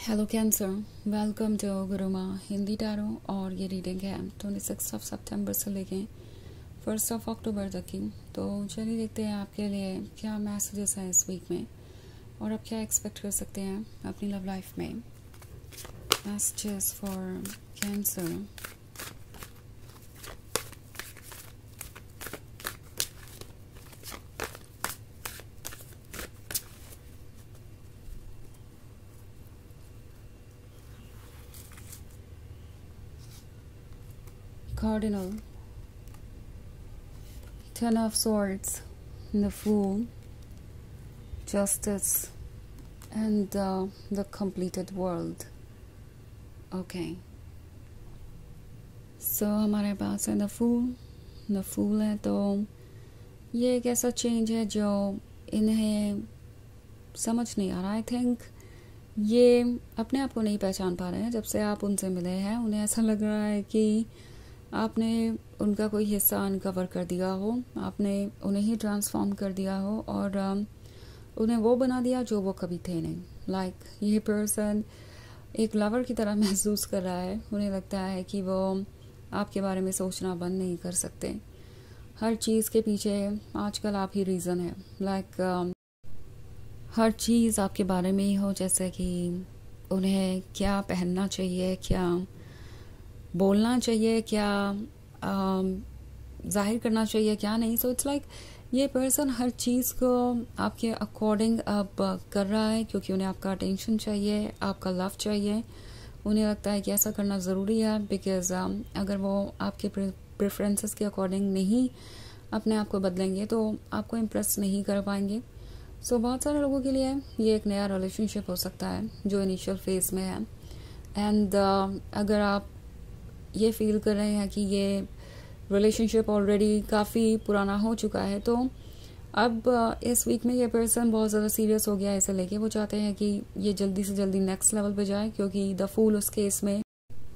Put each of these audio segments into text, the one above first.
Hello cancer, welcome to Guruma Hindi tarot. और ये reading है 26 सितंबर से लेके 1 अक्टूबर तक की। तो चलिए देखते हैं आपके लिए क्या मैसेजेस हैं इस वीक में और आप क्या एक्सपेक्ट कर सकते हैं अपनी लव लाइफ में। Messages for cancer. Cardinal, Ten of Swords, the Fool, Justice, and the Completed World. Okay. So हमारे पास है द फूल है। तो ये एक ऐसा चेंज है जो इन्हें समझ नहीं आ रहा। आई थिंक ये अपने आप को नहीं पहचान पा रहे हैं। जब से आप उनसे मिले हैं उन्हें ऐसा लग रहा है कि आपने उनका कोई हिस्सा अनकवर कर दिया हो, आपने उन्हें ही ट्रांसफॉर्म कर दिया हो और उन्हें वो बना दिया जो वो कभी थे नहीं। लाइक ये पर्सन एक लवर की तरह महसूस कर रहा है। उन्हें लगता है कि वो आपके बारे में सोचना बंद नहीं कर सकते। हर चीज़ के पीछे आजकल आप ही रीज़न है। लाइक हर चीज़ आपके बारे में ही हो, जैसे कि उन्हें क्या पहनना चाहिए, क्या बोलना चाहिए, क्या जाहिर करना चाहिए, क्या नहीं। सो इट्स लाइक ये पर्सन हर चीज़ को आपके अकॉर्डिंग अब कर रहा है क्योंकि उन्हें आपका अटेंशन चाहिए, आपका लव चाहिए। उन्हें लगता है कि ऐसा करना ज़रूरी है बिकॉज अगर वो आपके प्रेफरेंसेस के अकॉर्डिंग नहीं अपने आप को बदलेंगे तो आपको इम्प्रेस नहीं कर पाएंगे। सो बहुत सारे लोगों के लिए ये एक नया रिलेशनशिप हो सकता है जो इनिशियल फेज में है। एंड अगर आप ये फील कर रहे हैं कि ये रिलेशनशिप ऑलरेडी काफ़ी पुराना हो चुका है तो अब इस वीक में ये पर्सन बहुत ज़्यादा सीरियस हो गया है इसे लेके। वो चाहते हैं कि ये जल्दी से जल्दी नेक्स्ट लेवल पे जाए क्योंकि द फूल उस केस में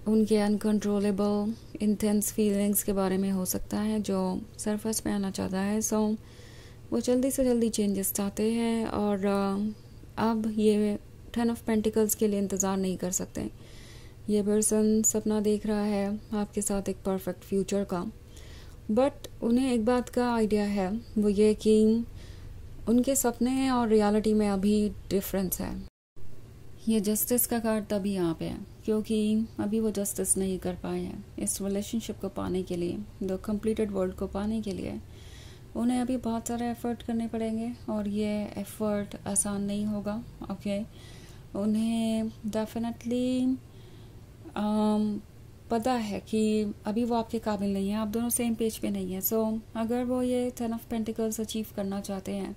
उनके अनकंट्रोलेबल इंटेंस फीलिंग्स के बारे में हो सकता है जो सरफेस पे आना चाहता है। सो वो जल्दी से जल्दी चेंजेस चाहते हैं और अब ये 10 ऑफ पेंटिकल्स के लिए इंतज़ार नहीं कर सकते। ये पर्सन सपना देख रहा है आपके साथ एक परफेक्ट फ्यूचर का, बट उन्हें एक बात का आइडिया है, वो ये कि उनके सपने और रियलिटी में अभी डिफरेंस है। ये जस्टिस का कार्ड तभी यहाँ पे है क्योंकि अभी वो जस्टिस नहीं कर पाए हैं इस रिलेशनशिप को पाने के लिए, द कंप्लीटेड वर्ल्ड को पाने के लिए उन्हें अभी बहुत सारे एफर्ट करने पड़ेंगे और ये एफर्ट आसान नहीं होगा। ओके, उन्हें डेफिनेटली पता है कि अभी वो आपके काबिल नहीं है, आप दोनों सेम पेज पे नहीं है। सो अगर वो ये 10 ऑफ पेंटिकल्स अचीव करना चाहते हैं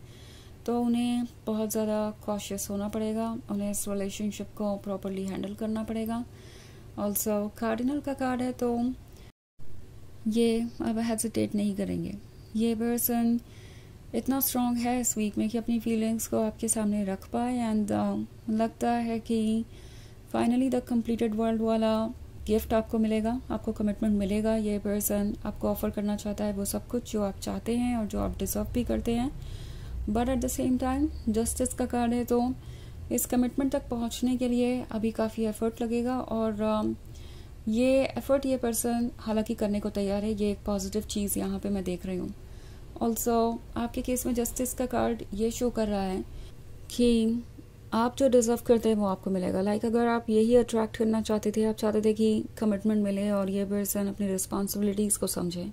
तो उन्हें बहुत ज़्यादा कॉशियस होना पड़ेगा, उन्हें इस रिलेशनशिप को प्रॉपरली हैंडल करना पड़ेगा। ऑल्सो कार्डिनल का कार्ड है तो ये अब हेजिटेट नहीं करेंगे। ये पर्सन इतना स्ट्रॉन्ग है इस वीक में कि अपनी फीलिंग्स को आपके सामने रख पाए एंड लगता है कि फाइनली द कंप्लीटेड वर्ल्ड वाला गिफ्ट आपको मिलेगा, आपको कमिटमेंट मिलेगा। ये पर्सन आपको ऑफर करना चाहता है वो सब कुछ जो आप चाहते हैं और जो आप डिजर्व भी करते हैं, but at the same time justice का कार्ड है तो इस कमिटमेंट तक पहुंचने के लिए अभी काफ़ी एफर्ट लगेगा और ये एफर्ट ये पर्सन हालांकि करने को तैयार है। ये एक पॉजिटिव चीज़ यहाँ पे मैं देख रही हूँ। ऑल्सो आपके केस में जस्टिस का कार्ड ये शो कर रहा है कि आप जो डिज़र्व करते हैं वो आपको मिलेगा। लाइक अगर आप यही अट्रैक्ट करना चाहते थे, आप चाहते थे कि कमिटमेंट मिले और ये पर्सन अपनी रिस्पॉन्सिबिलिटीज़ को समझे,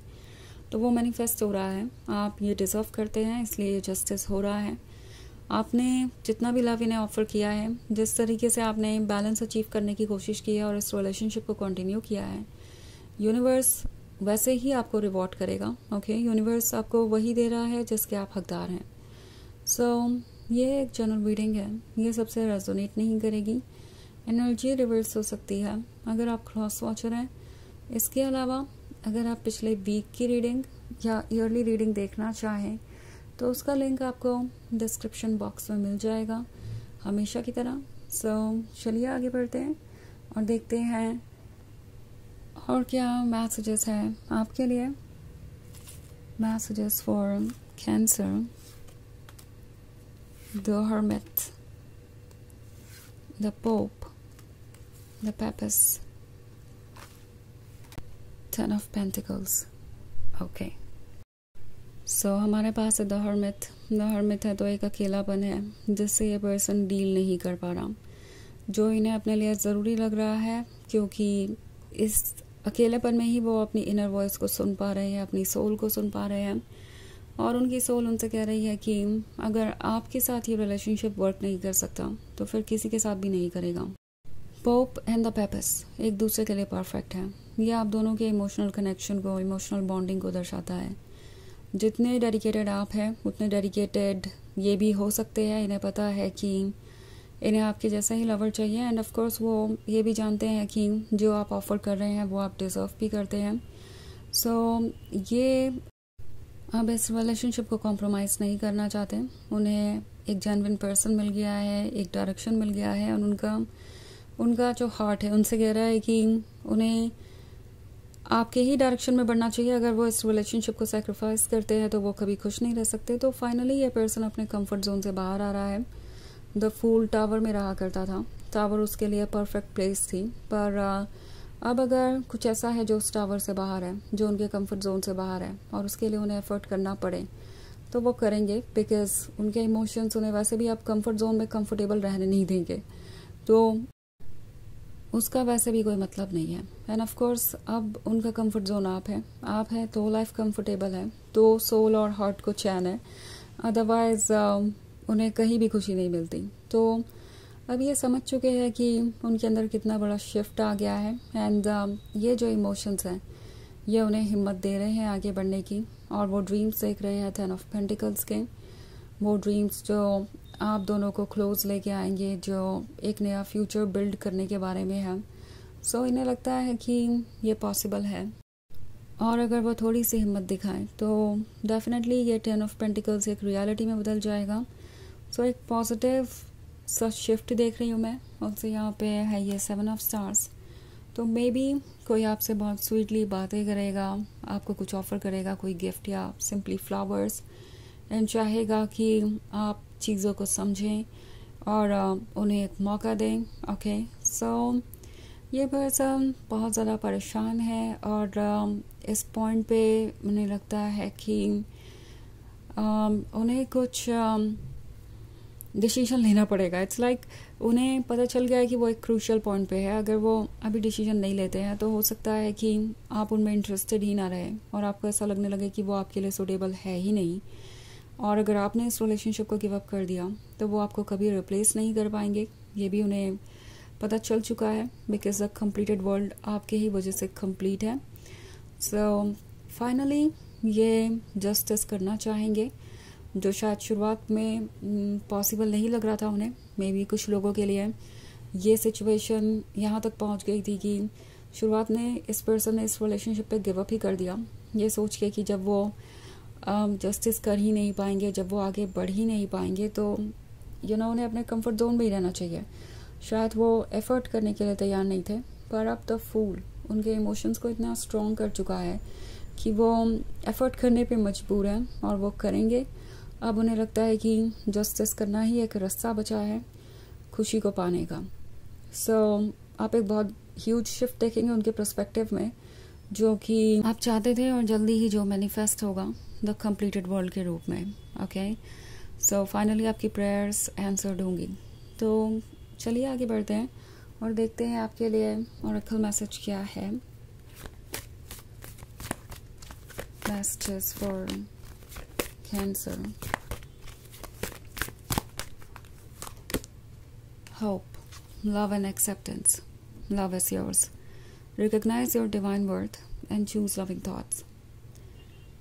तो वो मैनिफेस्ट हो रहा है। आप ये डिज़र्व करते हैं इसलिए ये जस्टिस हो रहा है। आपने जितना भी लव इन्हें ऑफर किया है, जिस तरीके से आपने बैलेंस अचीव करने की कोशिश की है और इस रिलेशनशिप को कंटिन्यू किया है, यूनिवर्स वैसे ही आपको रिवॉर्ड करेगा। ओके, यूनिवर्स आपको वही दे रहा है जिसके आप हकदार हैं। सो ये एक जनरल रीडिंग है, ये सबसे रेजोनेट नहीं करेगी। एनर्जी रिवर्स हो सकती है अगर आप क्रॉस वॉचर हैं। इसके अलावा अगर आप पिछले वीक की रीडिंग या ईयरली रीडिंग देखना चाहें तो उसका लिंक आपको डिस्क्रिप्शन बॉक्स में मिल जाएगा हमेशा की तरह। सो चलिए आगे बढ़ते हैं और देखते हैं और क्या मैसेजेस हैं आपके लिए। Messages for cancer, the hermit, the pope, the popess, 10 of pentacles. Okay, so हमारे पास है द हर्मिट। द हर्मिट है तो एक अकेलापन है जिससे ये पर्सन डील नहीं कर पा रहा, जो इन्हें अपने लिए ज़रूरी लग रहा है, क्योंकि इस अकेलेपन में ही वो अपनी इनर वॉइस को सुन पा रहे हैं, अपनी सोल को सुन पा रहे हैं। और उनकी सोल उनसे कह रही है कि अगर आपके साथ ये रिलेशनशिप वर्क नहीं कर सकता तो फिर किसी के साथ भी नहीं करेगा। पोप एंड द पेपस एक दूसरे के लिए परफेक्ट है। ये आप दोनों के इमोशनल कनेक्शन को, इमोशनल बॉन्डिंग को दर्शाता है। जितने डेडिकेटेड आप हैं उतने डेडिकेटेड ये भी हो सकते हैं। इन्हें पता है कि इन्हें आपके जैसा ही लवर चाहिए, एंड ऑफ कोर्स वो ये भी जानते हैं कि जो आप ऑफर कर रहे हैं वो आप डिजर्व भी करते हैं। सो ये अब इस रिलेशनशिप को कॉम्प्रोमाइज़ नहीं करना चाहते। उन्हें एक जेन्युइन पर्सन मिल गया है, एक डायरेक्शन मिल गया है, और उनका जो हार्ट है उनसे कह रहा है कि उन्हें आपके ही डायरेक्शन में बढ़ना चाहिए। अगर वो इस रिलेशनशिप को सैक्रिफाइस करते हैं तो वो कभी खुश नहीं रह सकते। तो फाइनली ये पर्सन अपने कंफर्ट जोन से बाहर आ रहा है। द फूल टावर में रहा करता था, टावर उसके लिए परफेक्ट प्लेस थी, पर अब अगर कुछ ऐसा है जो उस टावर से बाहर है, जो उनके कंफर्ट जोन से बाहर है, और उसके लिए उन्हें एफर्ट करना पड़े तो वो करेंगे, बिकॉज उनके इमोशंस उन्हें वैसे भी आप कंफर्ट जोन में कंफर्टेबल रहने नहीं देंगे, तो उसका वैसे भी कोई मतलब नहीं है। एंड ऑफ कोर्स अब उनका कंफर्ट जोन आप है तो लाइफ कंफर्टेबल है, तो सोल और हार्ट को चैन है, अदरवाइज उन्हें कहीं भी खुशी नहीं मिलती। तो अब ये समझ चुके हैं कि उनके अंदर कितना बड़ा शिफ्ट आ गया है, एंड ये जो इमोशंस हैं ये उन्हें हिम्मत दे रहे हैं आगे बढ़ने की, और वो ड्रीम्स देख रहे हैं 10 ऑफ पेंटिकल्स के। वो ड्रीम्स जो आप दोनों को क्लोज लेके आएंगे, जो एक नया फ्यूचर बिल्ड करने के बारे में है। सो इन्हें लगता है कि ये पॉसिबल है, और अगर वो थोड़ी सी हिम्मत दिखाएं तो डेफिनेटली ये 10 ऑफ पेंटिकल्स एक रियलिटी में बदल जाएगा। सो एक पॉजिटिव सा शिफ्ट देख रही हूँ मैं। और यहाँ पे है ये 7 ऑफ स्टार्स, तो मे बी कोई आपसे बहुत स्वीटली बातें करेगा, आपको कुछ ऑफर करेगा, कोई गिफ्ट या सिंपली फ्लावर्स, एंड चाहेगा कि आप चीज़ों को समझें और उन्हें एक मौका दें। ओके, सो ये पर्सन बहुत ज़्यादा परेशान है, और इस पॉइंट पे मुझे लगता है कि उन्हें कुछ डिसीजन लेना पड़ेगा। इट्स लाइक उन्हें पता चल गया है कि वो एक क्रूशियल पॉइंट पे है। अगर वो अभी डिसीजन नहीं लेते हैं तो हो सकता है कि आप उनमें इंटरेस्टेड ही ना रहे, और आपको ऐसा लगने लगे कि वो आपके लिए सूटेबल है ही नहीं। और अगर आपने इस रिलेशनशिप को गिव अप कर दिया तो वो आपको कभी रिप्लेस नहीं कर पाएंगे। ये भी उन्हें पता चल चुका है, बिकॉज द कंप्लीटेड वर्ल्ड आपके ही वजह से कंप्लीट है। सो फाइनली ये जस्टिस करना चाहेंगे, जो शायद शुरुआत में पॉसिबल नहीं लग रहा था उन्हें। मे बी कुछ लोगों के लिए ये सिचुएशन यहाँ तक पहुँच गई थी कि शुरुआत में इस पर्सन ने इस रिलेशनशिप पे गिव अप ही कर दिया, ये सोच के कि जब वो जस्टिस कर ही नहीं पाएंगे, जब वो आगे बढ़ ही नहीं पाएंगे, तो उन्हें अपने कंफर्ट जोन में ही रहना चाहिए। शायद वो एफर्ट करने के लिए तैयार नहीं थे, पर अब द फूल उनके इमोशंस को इतना स्ट्रॉन्ग कर चुका है कि वो एफर्ट करने पे मजबूर हैं, और वो करेंगे। अब उन्हें लगता है कि जस्टिस करना ही एक रास्ता बचा है खुशी को पाने का। सो आप एक बहुत ह्यूज शिफ्ट देखेंगे उनके पर्सपेक्टिव में, जो कि आप चाहते थे, और जल्दी ही जो मैनिफेस्ट होगा द कंप्लीटेड वर्ल्ड के रूप में। ओके, सो फाइनली आपकी प्रेयर्स आंसर्ड होंगी। तो चलिए आगे बढ़ते हैं और देखते हैं आपके लिए ओरेकल मैसेज क्या है। Messages for cancer. Hope, love and acceptance. Love is yours. Recognize your divine worth and choose loving thoughts.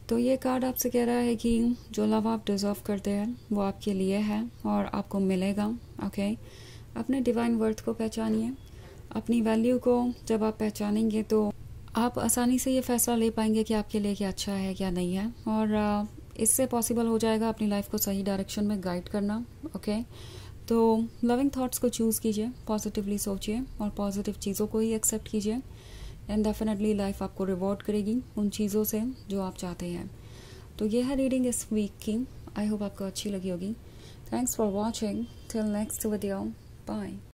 तो ये कार्ड आपसे कह रहा है कि जो लव आप डिजर्व करते हैं वो आपके लिए है और आपको मिलेगा। ओके, अपने डिवाइन वर्थ को पहचानिए। अपनी वैल्यू को जब आप पहचानेंगे तो आप आसानी से ये फैसला ले पाएंगे कि आपके लिए क्या अच्छा है क्या नहीं है, और इससे पॉसिबल हो जाएगा अपनी लाइफ को सही डायरेक्शन में गाइड करना। ओके, तो लविंग थॉट्स को चूज़ कीजिए, पॉजिटिवली सोचिए और पॉजिटिव चीज़ों को ही एक्सेप्ट कीजिए, एंड डेफिनेटली लाइफ आपको रिवॉर्ड करेगी उन चीज़ों से जो आप चाहते हैं। तो ये है रीडिंग इस वीक की। आई होप आपको अच्छी लगी होगी। Thanks for watching. Till next video, bye.